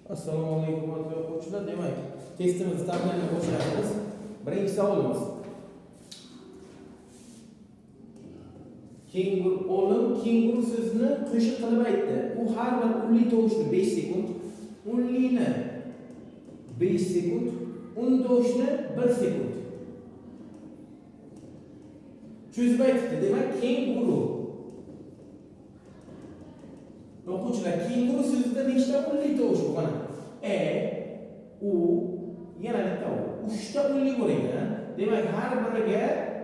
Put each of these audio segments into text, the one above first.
Assalomu alaykum hurmatli o'quvchilar. Demak, testimiz taqdirni boshlaymiz. Birinchi savolimiz. Kenguru so'zini qo'shiq qilib aytdi. U har bir unli tovushni 5 sekund, unlini 5 sekund, undoshni 1 sekund. Cho'zib aytdi. Demak, kenguru. O'quvchilar, kenguru so'zida nechta unli tovush bor? Mana u, yana bitta u. 3 ta unli bor ekan. Demak, har biriga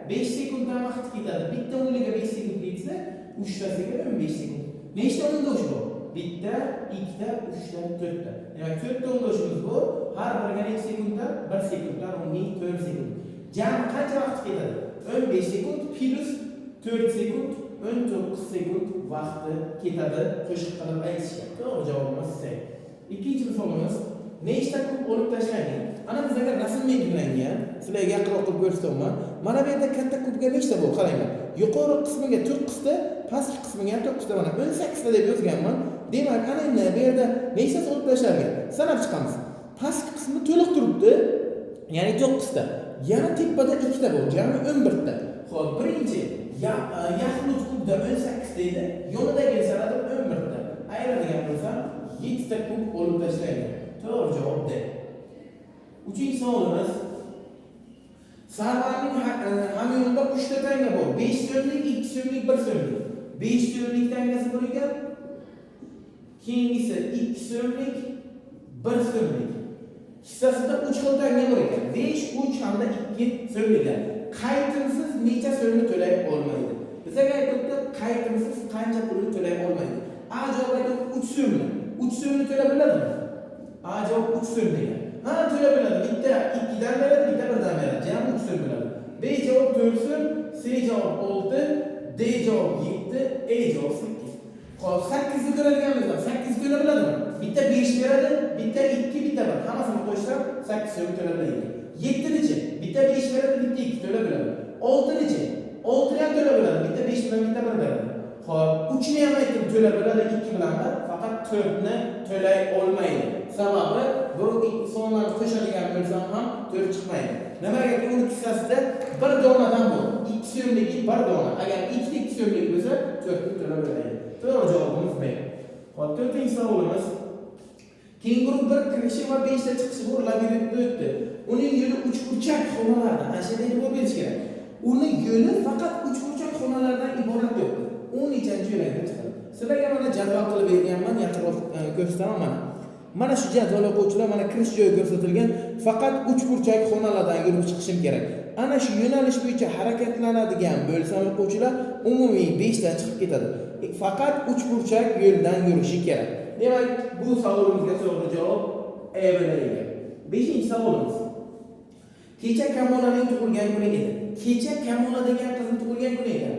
5 sekunddan vaqt ketadi. Bitta unliga 5 sekund ketsa, 3 tasiga 15 sekund. Nechta undosh bor? Bitta, ikkita, 3 ta, 4 ta. Demak, 4 ta undoshimiz bor. Har biriga necha sekunddan? 1 sekunddan 4 sekund. Jami qancha vaqt ketadi? 15 sekund plus 4 sekund, 19 sekund vaqti ketadi qo'shiq qilib aytishga. To'g'ri javobimiz C. Ikkinchi misolimiz, nechta kub olib tashlangan? Ana bizga rasm belgilangan. Sizlarga yaqinroq qilib ko'rsataman. Mana bu yerda katta kubga nechta bor? Qaranglar. Yuqori qismiga 9 ta, pastki qismiga ham 9 ta, mana 18 ta deb yozganman. Demak, ana endi bu yerda nechtasi olib tashlangan? Sanab chiqamiz. Pastki qismi to'liq turibdi, ya'ni 9 ta. Yana tepada 2 ta bor, jami 11 ta. Xo'p, birinchi yaxlit kubda 18 deydi, yonidagi sanada 11 ta. Ayiradigan bo'lsam 7 ta kub olib tashlangan. To'g'ri javob D. Uchinchi savolimiz. Sarvarning hamyonida 3 ta tanga bor. 5 so'mlik, 2 so'mlik, 1 so'mlik. 5 so'mlik tangasi bor ekan. Keyingisi 2 so'mlik, 1 so'mlik. Hissasida 3 xil tanga bor ekan. 5, 3 hamda 2 so'mliklar. Qaytimsiz necha so'mni to'lay olmaydi? Bizga aytibdi, qaytimsiz qancha pulni to'lay olmaydi. A javob aytib 3 so'mni. 3 so'mni to'lay biladimi? A javob 3 so'm degan. Ha, to'lay biladi. Bitta 2 dan beradi, bitta 1 dan beradi. Jami 3 so'm biladi. B javob 4 so'm, C javob 6, D javob 7, E javob 8. Xo'p, 8 ni to'laydiganmiz. 8 to'lay biladimi? Bitta 5 beradi, bitta 2, bitta 1. Hammasini qo'shsam 8 so'm to'lay biladi. 7-chi, bitta 5 beradi, bitta 2 to'lay biladi. 6-chi, 6 ni ham to'lay biladi, bitta 5 bilan bitta 1 beradi. Xo'p, 3 ni ham aytdim to'lay biladi, 2 bilan 1, faqat 4 ni to'lay olmaydi. Sababi bu ikki sonlarni qo'shadigan bo'lsam ham 4 chiqmaydi. Nimaga? Uning hissasida 1 donadan bor. 2 so'mligi 1 dona. Agar 2 so'mlik bo'lsa, 4 ni to'lay biladi. To'g'ri javobimiz B. Xo'p, 4-chi savolimiz. Kenguru bir kirishi va 5 ta chiqishi bor labirintda o'tdi. Uning yo'li 3 burchak xonalardan, ana shunday deb berish kerak. Uning yo'li faqat 3 burchak xonalardan iborat yo'q. 10-chi yo'lga chiqadi. Sizlarga mana jadval qilib berganman, yaqinroq ko'rsataman mana. Mana shu jadval o'quvchilar, mana kirish joyi ko'rsatilgan, faqat 3 burchak xonalardan yurib chiqishim kerak. Ana shu yo'nalish bo'yicha harakatlanadigan bo'lsam o'quvchilar umumiy 5 ta chiqib ketadi. Faqat 3 burchak yo'ldan yurishi kerak. Demak, bu savolimizga to'g'ri javob E bilan ega. 5-chi savolimiz. Kecha Kamolaning tug'ilgan kuni edi. Kecha Kamola degan qizning tug'ilgan kuni edi.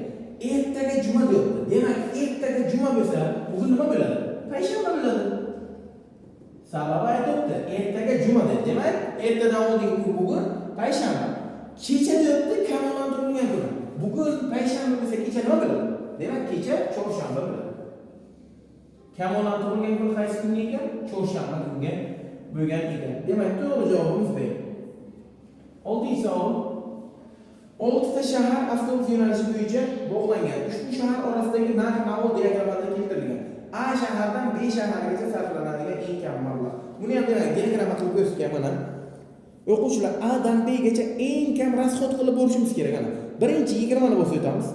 Ertaga juma deyapti. Demak, ertaga juma bo'lsa, bugun nima bo'ladi? Payshanba bo'ladi. Sababi aytibdi, ertaga juma deb. Demak, ertadan oldingi kun bugun payshanba. Kecha deyapti, Kamolaning tug'ilgan kuni. Bugun payshanba bo'lsa, kecha nima bo'ladi? Demak, kecha chorshanba bo'ladi. Kamolaning tug'ilgan kuni qaysi kun ekan? Chorshanba kuniga bo'lgan ekan. Demak, to'g'ri javobimiz B. 6-chi savol. 6 ta shahar avtobus yo'nalishi bo'yicha bog'langan. Ushbu shahar orasidagi narx-navo diagramida keltirilgan. A shahardan B shahargacha sarflanadigan eng kam mablag'. Buni ham diagramma qilib ko'rsatgan mana. O'quvchilar A dan B gacha eng kam rasxod qilib borishimiz kerak ana. Birinchi 20 ni bosib o'tamiz.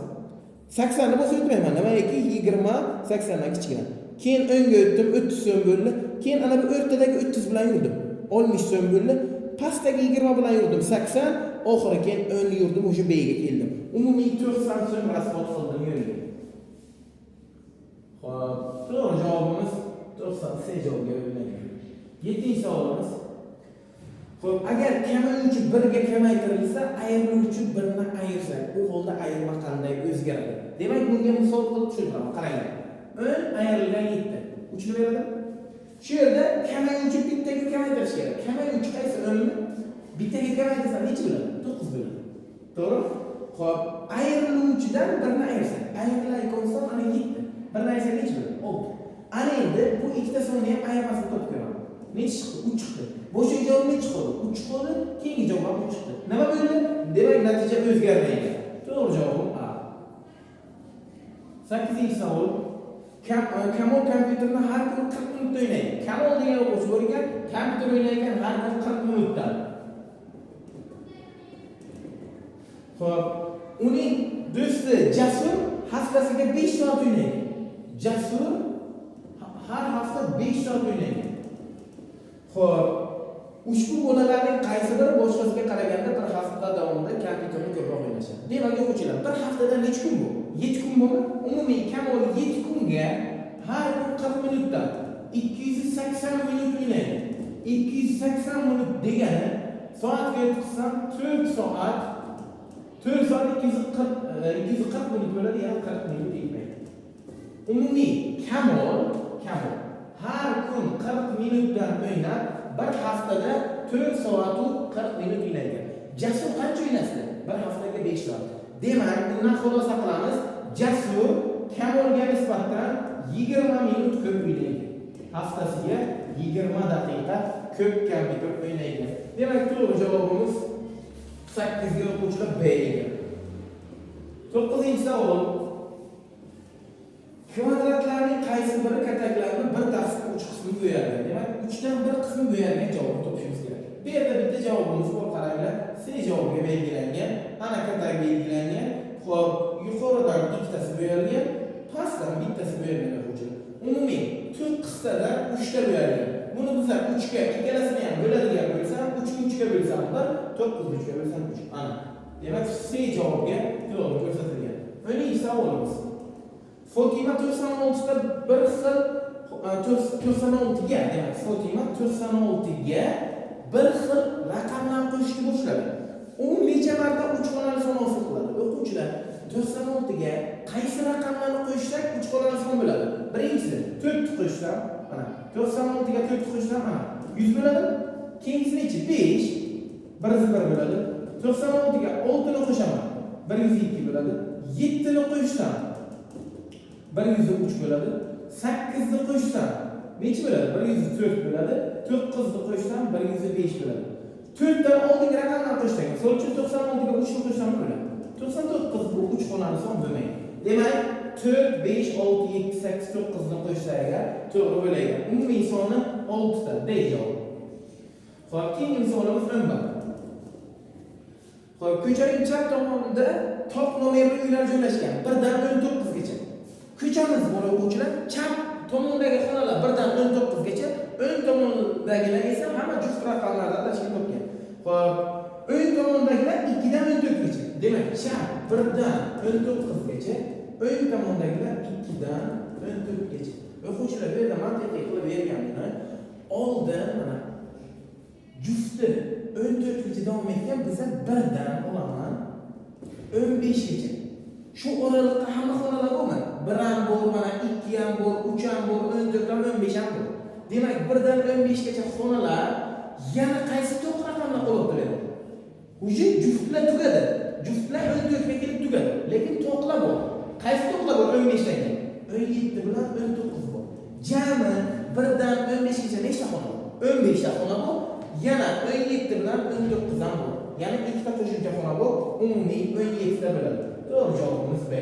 80 ni bosib o'tmayman. Nimaiki 20 80 dan kichkina. Keyin o'ngga o'tdim, 30 so'm bo'ldi. Keyin ana bu o'rtadagi 30 bilan yurdim. 60 so'm bo'ldi. Pastdagi 20 bilan yurdim 80, oxiri keyin 10 yurdim, o'sha B ga keldim. Umumiy 90 so'm rasxod qildim yo'lga. Xo'p, to'g'ri javobimiz 90 C javobga berilgan. 7-chi savolimiz. Xo'p, agar kamayuvchi 1 ga kamaytirilsa, ayriluvchi 1 ni ayirsak, u holda ayirma qanday o'zgaradi? Demak, bunga misol qilib tushuntiraman. Qaranglar. 10 ayrilgan 7. 3 ni beradi. Shu yerda kamayuvchi bittaga kamaytirish kerak. Kamayuvchi qaysi 10 ni? Bittaga kamaytirsa necha bo'ladi? 9 bo'ladi. To'g'ri? Xo'p, ayriluvchidan 1 ni ayirsak, ayrilay konstant ana 7. 1 ni ayirsak necha bo'ladi? 6. Ana endi bu ikkita sonni ham ayirmasini topib ko'raman. Nechi chiqdi? 3 chiqdi. Bo'shak javob nechi chiqdi? 3 chiqdi. Keyingi javob ham 3 chiqdi. Nima bo'ldi? Demak, natija o'zgarmaydi. To'g'ri javobim A. 8-savol. Kamol kompyuterni har kuni 40 minutda o'ynaydi. Kamol degan o'quvchi bor ekan, kompyuter o'ynayotgan har kuni 40 minutdan. Xo'p, uning do'sti Jasur haftasiga 5 soat o'ynaydi. Jasur har hafta 5 soat o'ynaydi. Xo'p, ushbu bolalarning qaysi biri boshqasiga qaraganda bir hafta davomida kompyuterni ko'proq o'ynashadi? Demak, o'quvchilar, bir haftada necha kun bu? 7 kun bormi? Umumiy Kamol 7 kunga har kun 40 minutdan 280 minut o'ynaydi. 280 minut degani soatga yetqizsam 4 soat 240 minut bo'ladi, ya'ni 40 minut deyilmaydi. Umumiy Kamol har kun 40 minutdan o'ynab, bir haftada 4 soat 40 minut o'ynaydi. Jasur qancha o'ynasdi? Bir haftaga 5 soat. Demak, bundan xulosa qilamiz, Jasur Kamolga nisbatan 20 minut ko'p o'ynaydi. Haftasiga 20 daqiqa ko'p kompyuter o'ynaydi. Demak, to'g'ri javobimiz 8 ga o'quvchilar B ekan. 9-savol. Kvadratlarning qaysi biri kataklarni bir darsda 3 qismga bo'yalgan? Demak, 3 dan 1 qismi bo'yalgan javobni topishimiz kerak. Bu yerda bitta javobimiz bor, qaranglar. C javobiga belgilangan, ana katak belgilangan. Xo'p, yuqoridan ikkitasi bo'yalgan, pastdan bittasi bo'yalgan o'quvchilar. Umumiy 4 qissadan 3 ta bo'yalgan. Buni biz 3 ga ikkalasini ham bo'ladigan bo'lsam, 3 ni 3 ga bo'lsam 1, 9 ni 3 ga bo'lsam 3. Ana. Demak, C javobiga to'g'ri ko'rsatilgan. 10-savolimiz. Fotima 96 ta bir xil 96 ga, demak, Fotima 96 ga bir xil raqamlar qo'shishni boshladi. U necha marta 3 xonali son hosil qiladi? O'quvchilar, 96 ga qaysi raqamlarni qo'shsak 3 xonali son bo'ladi? Birinchisi 4 ni qo'shsam, mana 96 ga 4 ni qo'shsam, mana 100 bo'ladi. Keyingisi 5, 1 bo'ladi. 96 ga 6 ni qo'shaman, 102 bo'ladi. 7 ni qo'shsam 103 bo'ladi. 8 ni qo'shsam necha bo'ladi? 104 bo'ladi. 9 ni qo'shsam 105 bo'ladi. 4 dan oldingi raqamlarni qo'shsak, misol uchun 96 ga 3 ni qo'shsam bo'ladi. 99 bu 3 xonali son bo'lmaydi. Demak, 4, 5, 6, 7, 8, 9 ni qo'shsak agar to'g'ri bo'ladi. Umumiy soni 6 ta. D javob. Xo'p, keyingi savolimiz 11. Xo'p, ko'chaning chap tomonida top nomerli uylar joylashgan. 1 dan 19 gacha. Ko'chamiz bor o'quvchilar, chap tomondagi xonalar 1 dan 19 gacha, o'ng tomondagilar esa hamma juft raqamlardan tashkil topgan. Xo'p, o'ng tomondagilar 2 dan 14 gacha. Demak, chap 1 dan 19 gacha, o'ng tomondagilar 2 dan 14 gacha. O'quvchilar, bu yerda mantiqiy qilib berganini oldin mana jufti 14 gacha davom etgan, biz 1 dan olaman 15 gacha. Shu oralikda hamma xonalar bormi? 1 ham bor, mana 2 ham bor, 3 ham bor, 14 ham, 15 ham bor. Demak, 1 dan 15 gacha xonalar yana qaysi to'q raqamlar qolib turadi? O'sha juftlar tugadi. Juftlar 14 ga kelib tugadi. Lekin to'qlar bor. Qaysi to'qlar bor 15 dan keyin? 17 bilan 19 bor. Jami 1 dan 15 gacha nechta xona bor? 15 ta xona bor. Yana 17 bilan 19 ham bor. Ya'ni ikkita qo'shimcha xona bor. Umumiy 17 ta bo'ladi. To'g'ri javobimiz B.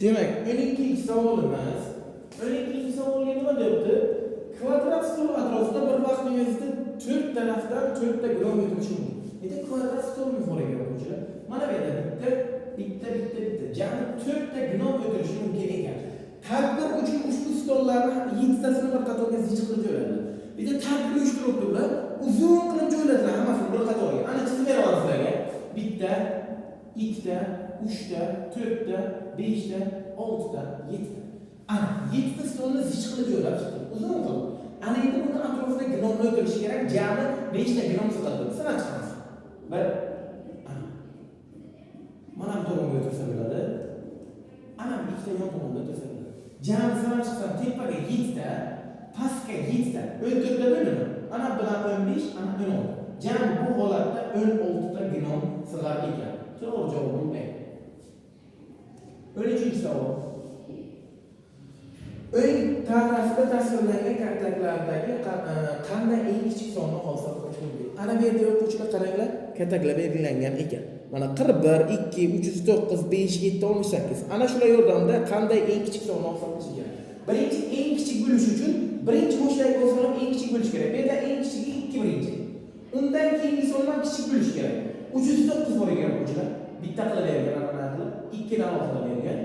Demak, 12-savolimiz. 12-savolga nima deyapti? Kvadrat stol atrofida bir vaqtning o'zida 4 tarafdan 4 ta grom o'tirishi mumkin. Endi kvadrat stolimiz bor ekan o'quvchilar. Mana bu yerda bitta. Jami 4 ta gnom o'tirishi mumkin ekan. Tadbir uchun ushbu stollarni 7 tasini bir qatorga zich qilib joyladi. Bitta tadbir uyushtiribdilar, uzun qilib joyladilar hammasini bir qatorga. Ana chizib beraman sizlarga. Bitta, 2 ta, 3 ta, 4 ta, 5 ta, 6 ta, 7 ta. Ana 7 ta stolni zich qilib joylab chiqdi. Uzun qilib. Ana endi buni atrofida gnomlar o'tirishi kerak. Jami nechta gnom sig'adi? Sanab chiqamiz. Bir, mana bu tomonga o'tirsa bo'ladi. Ana ikkita yon tomonda o'tirsa bo'ladi. Jami sanab chiqsam tepaga 7 ta, pastga 7 ta, 14 ta bo'ladimi? Ana bilan 15, ana 16. Jami bu holatda 16 ta gnom sig'ar ekan. To'g'ri javobim B. 13-savol. O'ng tarafda tasvirlangan kataklardagi qanday eng kichik sonni hosil qilish mumkin? Ana bu yerda o'quvchilar qaranglar, kataklar belgilangan ekan. Mana 41, 2, 309, 5, 7, 18. Ana shular yordamida qanday eng kichik sonni hosil qilish kerak? Birinchi eng kichik bo'lish uchun birinchi bo'shak bo'lsa ham eng kichik bo'lish kerak. Bu yerda eng kichigi 2 birinchi. Undan keyingi sondan kichik bo'lish kerak. 309 bor ekan o'quvchilar. Bitta qilib bergan mana qilib, 2 dan oxirlab bergan.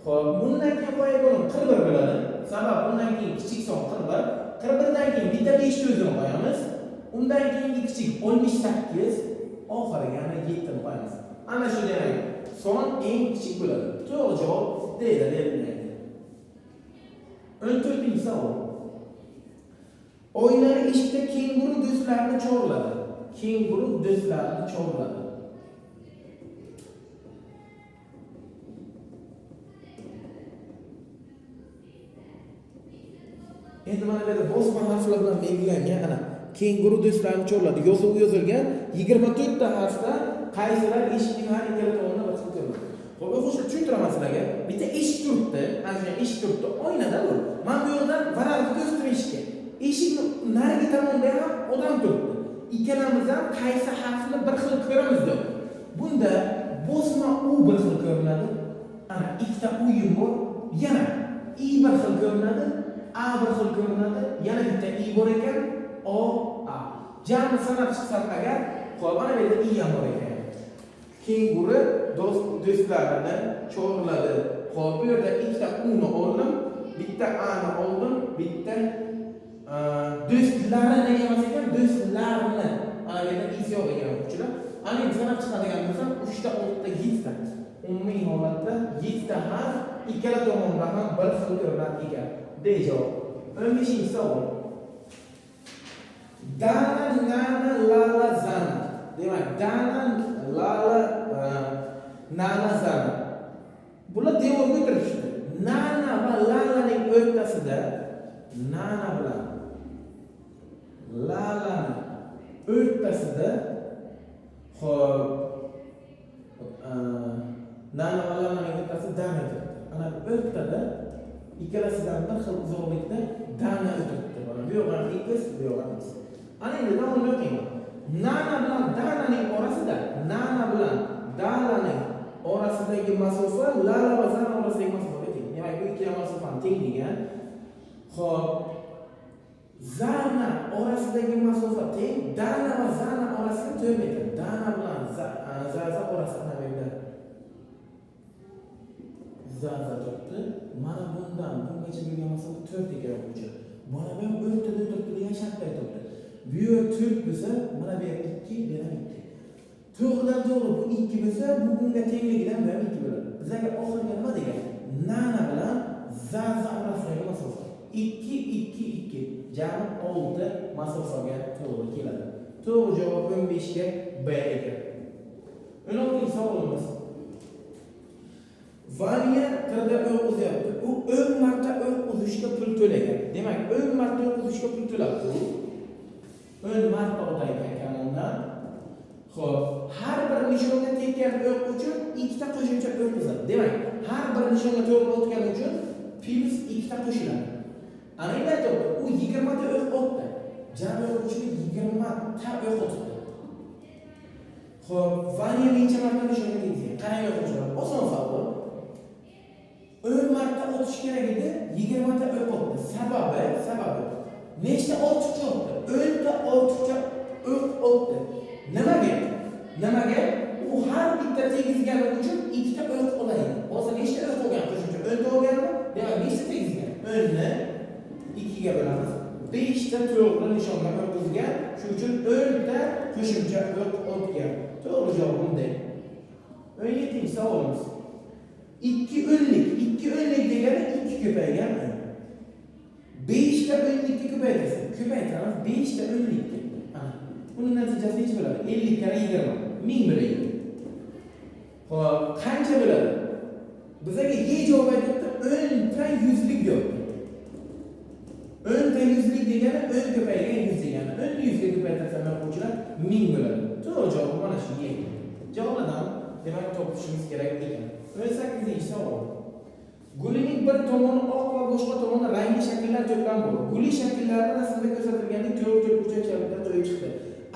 Xo'p, bundan keyin qo'yib bo'lib 41 bo'ladi. Sabab undan keyin kichik son 41. 41 dan keyin bitta 5 ni o'zini qo'yamiz. Undan keyingi kichik 18, oxiriga yana 7 ni qo'yamiz. Ana shu demak, son eng kichik bo'ladi. To'g'ri javob D da beriladi. 14-savol. Oynali eshikda kenguru do'stlarini chorladi. Kenguru do'stlarini chorladi. Endi mana bu yerda bosma harflar bilan belgilangan ana kenguru do'stlarini chorladi. Yozuv yozilgan 24 ta harfda qaysilar eshikning har ikkala tomonida bir xil ko'rinadi. Xo'p, o'quvchilar tushuntiraman sizlarga. Bitta eshik turibdi, ana shu eshik turibdi, oynada bu. Mana bu yerdan varaqni o'stirib eshikka. Eshikning narigi tomonida ham odam turibdi. Ikkalamiz ham qaysi harfni bir xil ko'ramiz deb. Bunda bosma u bir xil ko'rinadi. Ana ikkita uyim bor. Yana i bir xil ko'rinadi. A bir xil ko'rinadi. Yana bitta i bor ekan. O, A. Jami sanab chiqsam agar, xo'p, ana bu yerda i ham bor ekan. Kenguru do'stlarini chorladi. Xo'p, bu yerda ikkita u ni oldim, bitta a ni oldim, bitta do'stlarini emas ekan, do'stlarini. Ana bu yerda i yo'q ekan o'quvchilar. Ana endi sanab chiqadigan bo'lsam, 3 ta 6 ta 7 ta. Umumiy holatda 7 ta harf ikkala tomondan ham bir xil ko'rinadi ekan. D javob. 15-savol. Dana, nana, lala, zana. Demak, dana, lala, nana, zana. Bular devorga o'tirishdi. Nana va lalaning o'rtasida nana bilan lalaning o'rtasida xo'p nana va lalaning o'rtasida dana turibdi. Ana o'rtada ikkalasidan bir xil uzoqlikda dana o'tiribdi. Mana bu yo'q ham x, bu yo'q ham x. Ana endi davom etayman. Nana bilan dananing orasida, nana bilan dananing orasidagi masofa lala va zana orasidagi masofaga teng. Demak, bu ikkala masofani teng degan. Xo'p, zana orasidagi masofa teng, dana va zana orasi 4 metr. Dana bilan zaza orasi ana bu yerda. Zaza turibdi. Mana bundan bungacha bo'lgan masofa 4 ekan o'quvchi. Mana bu ham o'rtada turibdi degan shartda aytibdi. Bu yer 4 bo'lsa, mana bu yer 2, bu yer 2. To'g'ridan to'g'ri bu 2 bo'lsa, bu bunga tengligidan bu ham 2 bo'ladi. Bizga oxirgi nima degan? Nana bilan zaza orasidagi masofa 2, 2, 2. Jami 6 masofaga to'g'ri keladi. To'g'ri javob 15 ga B ekan. 16-savolimiz. Vanya qirda o'q uzyapti. U 10 marta o'q uzishga pul to'lagan. Demak, 10 marta o'q uzishga pul to'labdi. 10 marta o'taydi ekan undan. Xo'p, har bir nishonga tekkan o'q uchun ikkita qo'shimcha o'q uzadi. Demak, har bir nishonga to'g'ri o'tgani uchun plus ikkita qo'shiladi. Ana endi aytibdi, u 20 ta o'q otdi. Jami o'q uchun 20 ta o'q otdi. Xo'p, Vanya necha marta nishonga tekkan? Qarang o'quvchilar, oson savol. 10 marta o'tish kerak edi, 20 ta o'q otdi. Sababi nechta ortiqcha otdi? 10 ta ortiqcha o'q otdi. Nimaga? U har bitta tegizgani uchun ikkita o'q olaydi. Hozir nechta o'q olgan qo'shimcha? 10 ta olganmi? Demak, nechta tegizgan? 10 ni 2 ga bo'lamiz. 5 ta to'g'ri nishonga o'qizgan, shuning uchun 10 ta qo'shimcha o'q otgan. To'g'ri javob bunday. 17-savolimiz. 2 o'nlik degani 2 ko'paygan. 5 ta o'nlikka ko'paytiramiz 5 ta o'nlikka. Buning natijasi necha bo'ladi? 50 kare 20. 1000 bo'ladi. Xo'p, qancha bo'ladi? Bizga Y javob aytibdi, 10 ta yuzlik deyapti. 10 ta yuzlik degani 10 ko'paygan 100 degani. 10 ni 100 ga ko'paytirsam o'quvchilar 1000 bo'ladi. To'g'ri javob mana shu Y. Javoblardan demak topishimiz kerak ekan. 18-savol. Gulining bir tomoni oq va boshqa tomoni rangli shakllar to'plami bor. Guli shakllari rasmda ko'rsatilgandek to'rt burchak shaklida joyi chiqdi.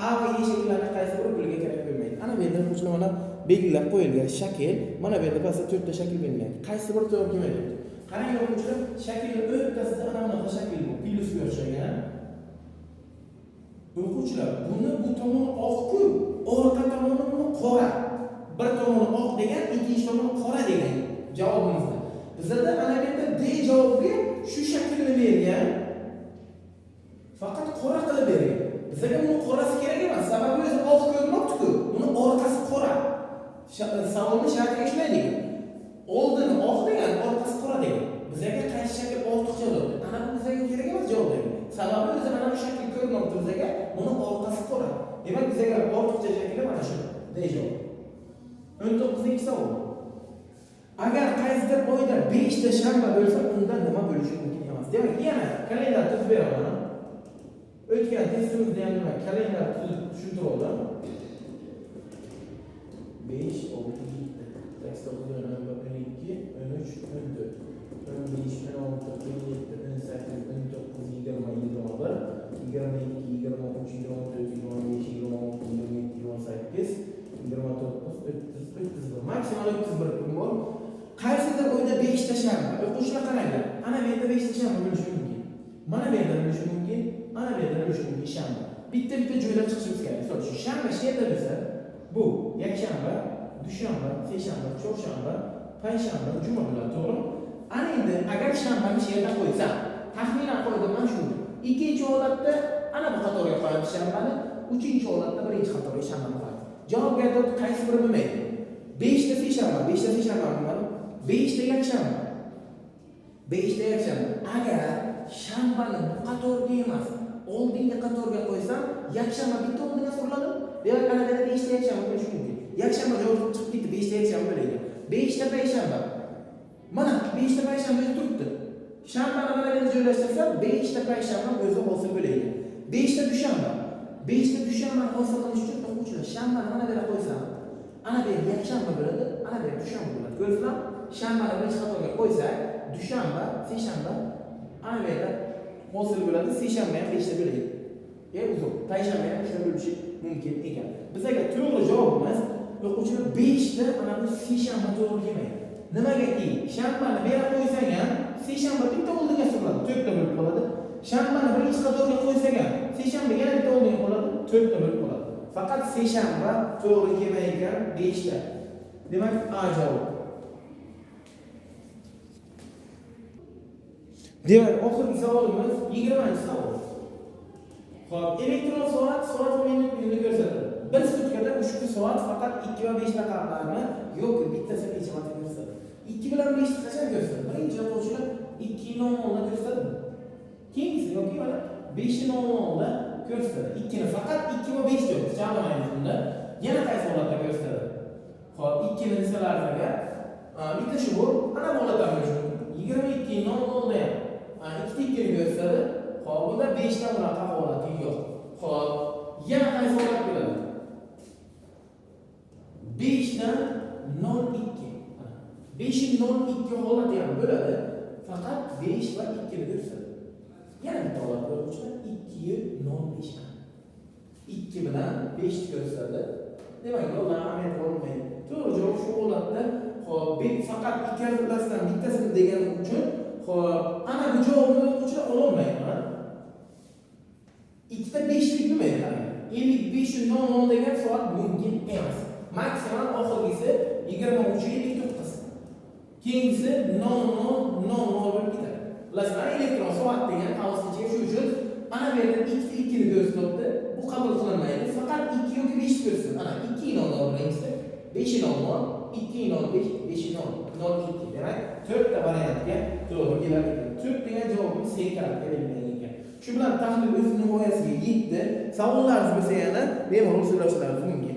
A va E shakllarining qaysi biri guliga kerak bo'lmaydi. Ana bu yerda o'quvchilar mana belgilab qo'yilgan shakl, mana bu yerda pastda 4 ta shakl berilgan. Qaysi biri to'g'ri kelmaydi? Qarang o'quvchilar, shaklning o'rtasida ana bunaqa shakl bor. Plyusga o'xshagan. O'quvchilar, bu tomoni oq-ku, orqa tomoni buni qora. Bir tomoni oq degan, ikkinchi tomoni qora degan javobimizda. Bizda ana bu yerda D javobiga shu shaklni bergan. Faqat qora qilib bergan. Bizga buni qorasi kerak emas. Sababi o'zi oq ko'rinmoqdi-ku. Buni orqasi qora. Savolni shartiga ishlaydi. Oldini oq degan, orqasi qora degan. Bizga qaysi shakl ortiqcha bo'ladi? Ana bu bizga kerak emas javob degan. Sababi o'zi mana bu shakl ko'rinmoqdi bizga. Buni orqasi qora. Demak bizga ortiqcha shakli mana shu. D javob. 19-chi savol. Agar qaysidir oyda 5 ta shanba bo'lsa, unda nima bo'lishi mumkin emas? Demak, yana kalendar tuzib beraman. O'tgan testimizda ham nima? Kalendar tuzib tushuntirib oldim. 5, 6, 7, 8, 9, 10, 11, 12, 13, 14, 15, 16, 17, 18, 19, 20, 21, 22, 23, 24, 25, 26, 27, 28, 29, 30, maksimal 31 kun bor. Qaysidir oyda 5 ta shanba. O'quvchilar qaranglar. Ana bu yerda 5 ta shanba bo'lishi mumkin. Mana bu yerda bo'lishi mumkin. Ana bu yerda bo'lishi mumkin shanba. Bitta joylab chiqishimiz kerak. Misol uchun shanba shu yerda bo'lsa, bu yakshanba, dushanba, seshanba, chorshanba, payshanba, juma bo'ladi, to'g'rimi? Ana endi agar shanbani shu yerda qo'ysam, taxminan qo'ydim mana shuni. Ikkinchi holatda ana bu qatorga qo'yamiz shanbani, uchinchi holatda birinchi qatorga shanbani qo'yamiz. Javobga to'g'ri qaysi biri bo'lmaydi? 5 ta seshanba, 5 ta seshanba bo'ladi. 5 ta yakshanba. 5 ta yakshanba. Agar shanbani bu qatorga emas, oldingi qatorga qo'ysam, yakshanba bitta o'rniga suriladi. Demak, ana bu yerda 5 ta yakshanba bo'lishi mumkin. Yakshanba javob chiqib ketdi, 5 ta yakshanba bo'ladi. 5 ta payshanba. Mana 5 ta payshanba turibdi. Shanbani mana yerga joylashtirsa, 5 ta payshanba o'zi hosil bo'ladi. 5 ta dushanba. 5 ta dushanbani hosil qilish uchun o'quvchilar shanbani mana bu yerga qo'ysam, ana bu yerga yakshanba bo'ladi, ana bu yerga dushanba bo'ladi. Ko'rsizlar? Shanbani birinchi qatorga qo'ysak, dushanba, seshanba ana bu yerda hosil bo'ladi. Seshanba ham 5 ta bo'ladi. Uzr, payshanba ham 5 ta bo'lishi mumkin ekan. Bizga to'g'ri javobimiz o'quvchilar 5 ta ana bu seshanba to'g'ri kelmaydi. Nimagaki? Shanbani bu yerga qo'ysang ham, seshanba bitta oldinga suriladi, 4 ta bo'lib qoladi. Shanbani birinchi qatorga qo'ysak ham, seshanba yana bitta oldinga qoladi, 4 ta bo'lib qoladi. Faqat seshanba to'g'ri kelmaydigan 5 ta. Demak, A javob. Demak, oxirgi savolimiz 20-savol. Xo'p, elektron soat va minutni ko'rsatadi. Bir sutkada ushbu soat faqat 2 va 5 raqamlarni yoki bittasi necha marta ko'rsatadi? 2 bilan 5 ni qachon ko'rsatadi? Birinchi o'quvchilar 2:00 da ko'rsatadi. Keyingisi yoki mana 5:00 da ko'rsatadi. 2 ni faqat 2 va 5 yo'q. Jamlamaymiz bunda. Yana qaysi holatda ko'rsatadi? Xo'p, 2 ni desalarga, bitta shu bor, ana bu holatda mavjud. 22:00 da ham ikkita 2 ni ko'rsatadi. Xo'p, bunda 5 ta bunaqa holati yo'q. Xo'p, yana qaysi holat bo'ladi? 5 dan 02. 5:02 holati ham bo'ladi. Faqat 5 va 2 ni ko'rsatadi. Yana bitta holat bo'lishi 2:05. 2 bilan 5 ni ko'rsatadi. Demak, ular ahamiyat olmaydi. To'g'ri javob shu holatda. Xo'p, faqat ikkalasidan bittasini degani uchun, xo'p, ana bu javobni o'quvchilar ololmaydi. Ikkita 5lik bo'lmaydi qarang. 55:00 degan soat mumkin emas. Maksimal oxirgisi 23:59. Keyingisi 00:00 bo'lib ketadi. Bilasizlar, elektron soat degan avstricha shu uchun ana bu yerda 2 ni ko'rsatdi. Bu qabul qilinmaydi. Faqat 2 yoki 5 ko'rsatadi. Ana 2:00 birinchisi, 5:00, 2:05, 5:00, 02. Demak, 4 ta variantga to'g'ri keladi. 4 degan javobimiz C karakterga berilgan ekan. Shu bilan tahlil o'z nihoyasiga yetdi. Savollaringiz bo'lsa yana bemalol so'rashlaringiz mumkin.